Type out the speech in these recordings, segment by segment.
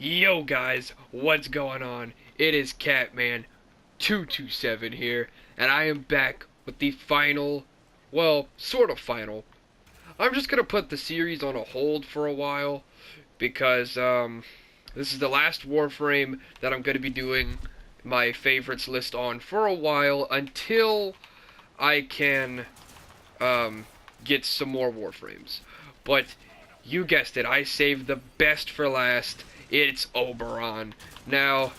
Yo guys, what's going on? It is Catman227 here, and I am back with the final, well, sort of final. I'm just gonna put the series on a hold for a while because this is the last Warframe that I'm gonna be doing my favorites list on for a while until I can get some more Warframes. But you guessed it, I saved the best for last. It's Oberon. Now,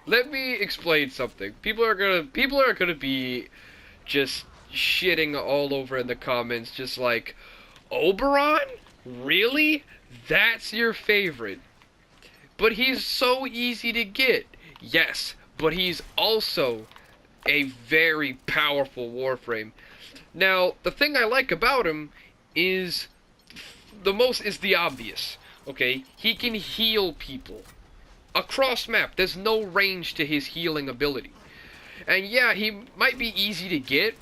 let me explain something. People are gonna be just shitting all over in the comments, just like, Oberon? Really? That's your favorite? But he's so easy to get. Yes, but he's also a very powerful Warframe. Now, the thing I like about him is the obvious. Okay, he can heal people across map. There's no range to his healing ability. And yeah, he might be easy to get,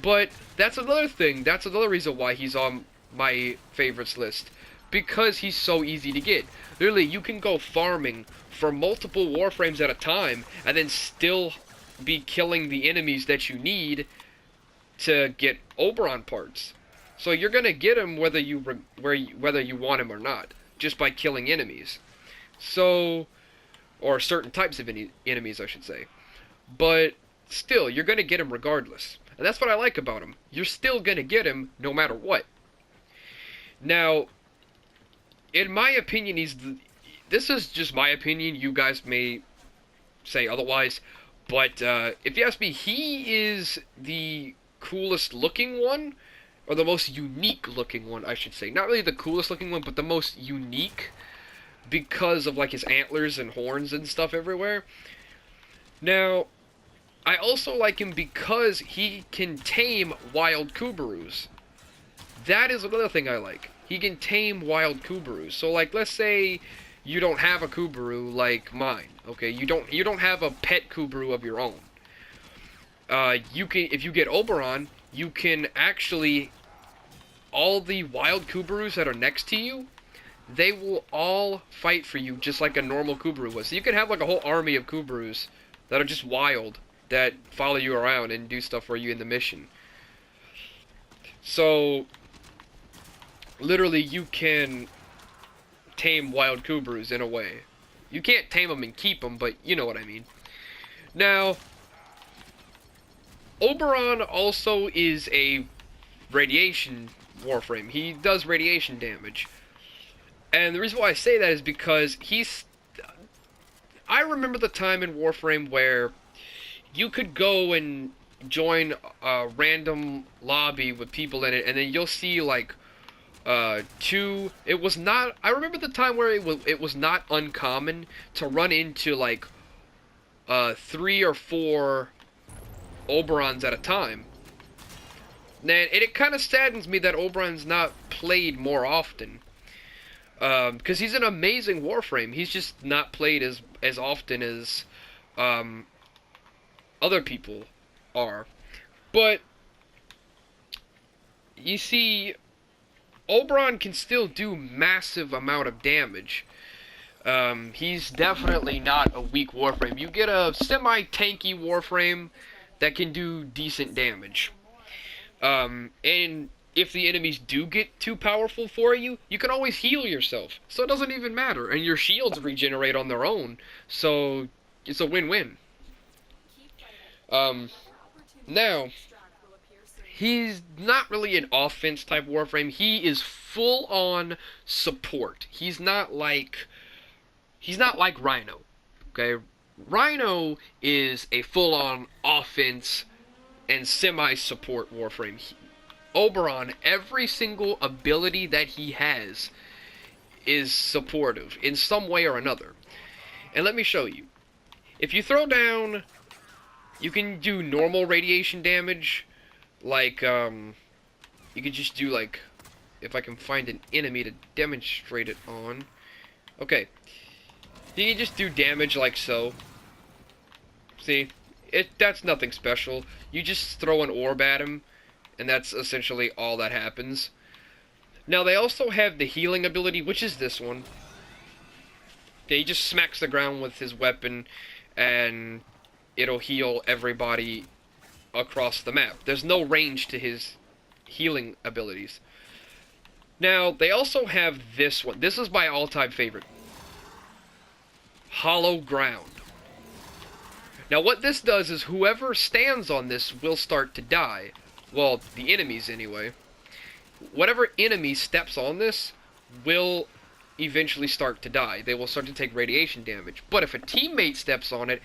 but that's another thing. That's another reason why he's on my favorites list. Because he's so easy to get. Literally, you can go farming for multiple Warframes at a time and then still be killing the enemies that you need to get Oberon parts. So you're gonna get him whether you want him or not, just by killing enemies. So, or certain types of enemies, I should say. But still, you're gonna get him regardless, and that's what I like about him. You're still gonna get him no matter what. Now, in my opinion, this is just my opinion. You guys may say otherwise, but if you ask me, he is the coolest looking one, or the most unique looking one, I should say. Not really the coolest looking one, but the most unique, because of like his antlers and horns and stuff everywhere. Now, I also like him because he can tame wild Kuburus. That is another thing I like. He can tame wild Kuburus. So like, let's say you don't have a Kuburu like mine, okay? You don't have a pet Kuburu of your own. You can, if you get Oberon, you can actually, all the wild Kuburus that are next to you, they will all fight for you just like a normal Kuburu would. So you can have like a whole army of Kuburus that are just wild, that follow you around and do stuff for you in the mission. So, literally, you can tame wild Kuburus in a way. You can't tame them and keep them, but you know what I mean. Now, Oberon also is a radiation Warframe. He does radiation damage. And the reason why I say that is because I remember the time in Warframe where you could go and join a random lobby with people in it, and then you'll see like two. It was not. I remember the time where it was not uncommon to run into like 3 or 4 Oberons at a time. And it kind of saddens me that Oberon's not played more often. Because he's an amazing Warframe. He's just not played as often as other people are. But you see, Oberon can still do massive amount of damage. He's definitely not a weak Warframe. You get a semi-tanky Warframe that can do decent damage. And if the enemies do get too powerful for you, you can always heal yourself. So it doesn't even matter. And your shields regenerate on their own. So it's a win-win. Now, he's not really an offense type Warframe. He is full-on support. He's not like Rhino. Okay? Rhino is a full-on offense and semi-support Warframe. Oberon, every single ability that he has is supportive in some way or another. And let me show you. If you throw down, you can do normal radiation damage, like, you could just do, like, if I can find an enemy to demonstrate it on. Okay. You can just do damage like so. See? That's nothing special. You just throw an orb at him, and that's essentially all that happens. Now, they also have the healing ability, which is this one. he just smacks the ground with his weapon, and it'll heal everybody across the map. There's no range to his healing abilities. Now, they also have this one. This is my all-time favorite. Hollow Ground. Now, what this does is whoever stands on this will start to die. Well, the enemies, anyway. Whatever enemy steps on this will eventually start to die. They will start to take radiation damage. But if a teammate steps on it,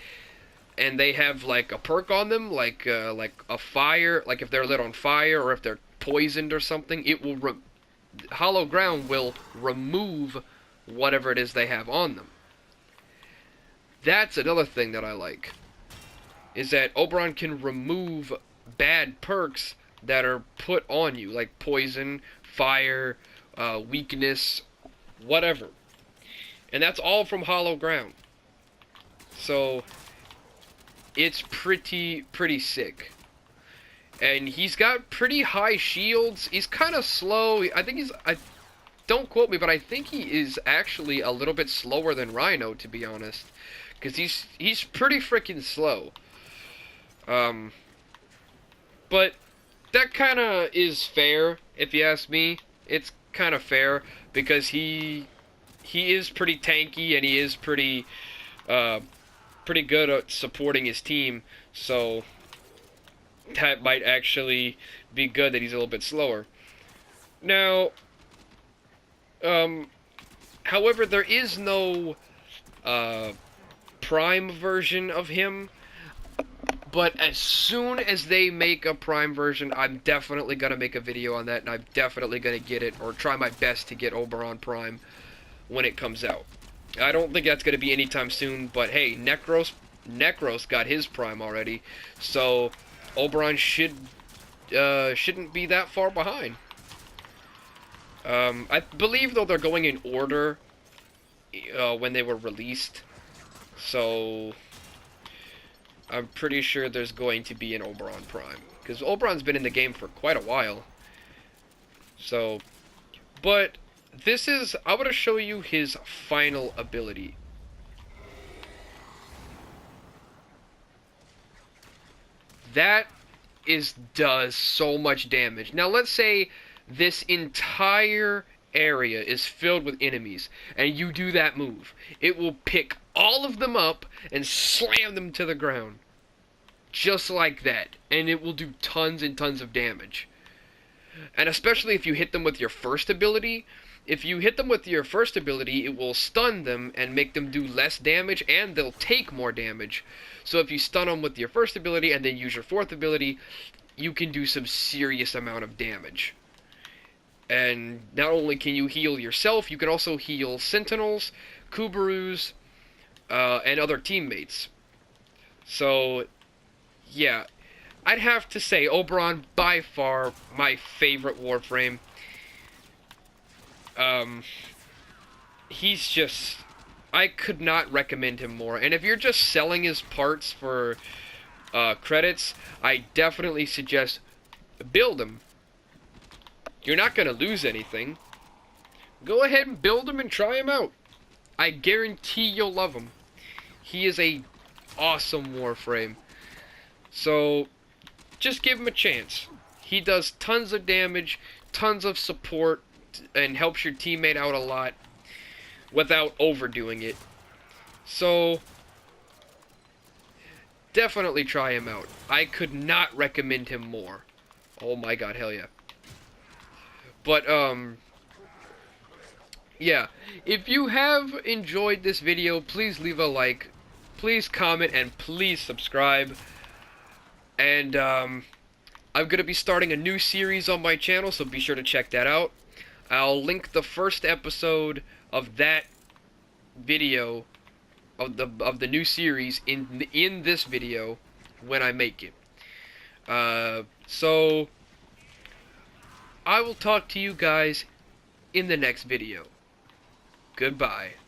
and they have, like, a perk on them, like a fire, like if they're lit on fire, or if they're poisoned or something, it will Hollow Ground will remove whatever it is they have on them. That's another thing that I like, is that Oberon can remove bad perks that are put on you, like poison, fire, weakness, whatever. And that's all from Hollow Ground. So it's pretty sick. And he's got pretty high shields. He's kind of slow. Don't quote me, but I think he is actually a little bit slower than Rhino, to be honest. Because he's pretty freaking slow. But that kind of is fair, if you ask me. It's kind of fair, because he is pretty tanky, and he is pretty good at supporting his team, so that might actually be good that he's a little bit slower. Now, however, there is no Prime version of him, but as soon as they make a Prime version, I'm definitely going to make a video on that, and I'm definitely going to get it, or try my best to get Oberon Prime when it comes out. I don't think that's going to be anytime soon, but hey, Necros got his Prime already, so Oberon shouldn't be that far behind. I believe, though, they're going in order when they were released, so I'm pretty sure there's going to be an Oberon Prime, because Oberon's been in the game for quite a while. So, but I want to show you his final ability. That does so much damage. Now, let's say this entire area is filled with enemies, and you do that move. It will pick all of them up and slam them to the ground. Just like that. And it will do tons and tons of damage. And especially if you hit them with your first ability. If you hit them with your first ability, it will stun them and make them do less damage, and they'll take more damage. So if you stun them with your first ability and then use your fourth ability, you can do some serious amount of damage. And not only can you heal yourself, you can also heal Sentinels, Kubarus, and other teammates. So, yeah, I'd have to say Oberon, by far, my favorite Warframe. He's just, I could not recommend him more. And if you're just selling his parts for credits, I definitely suggest build him. You're not going to lose anything. Go ahead and build him and try him out. I guarantee you'll love him. He is a awesome Warframe. So, just give him a chance. He does tons of damage, tons of support, and helps your teammate out a lot without overdoing it. So, definitely try him out. I could not recommend him more. Oh my god, hell yeah. But, yeah. If you have enjoyed this video, please leave a like, please comment, and please subscribe. And, I'm going to be starting a new series on my channel, so be sure to check that out. I'll link the first episode of that video, of the new series, in this video when I make it. So, I will talk to you guys in the next video. Goodbye.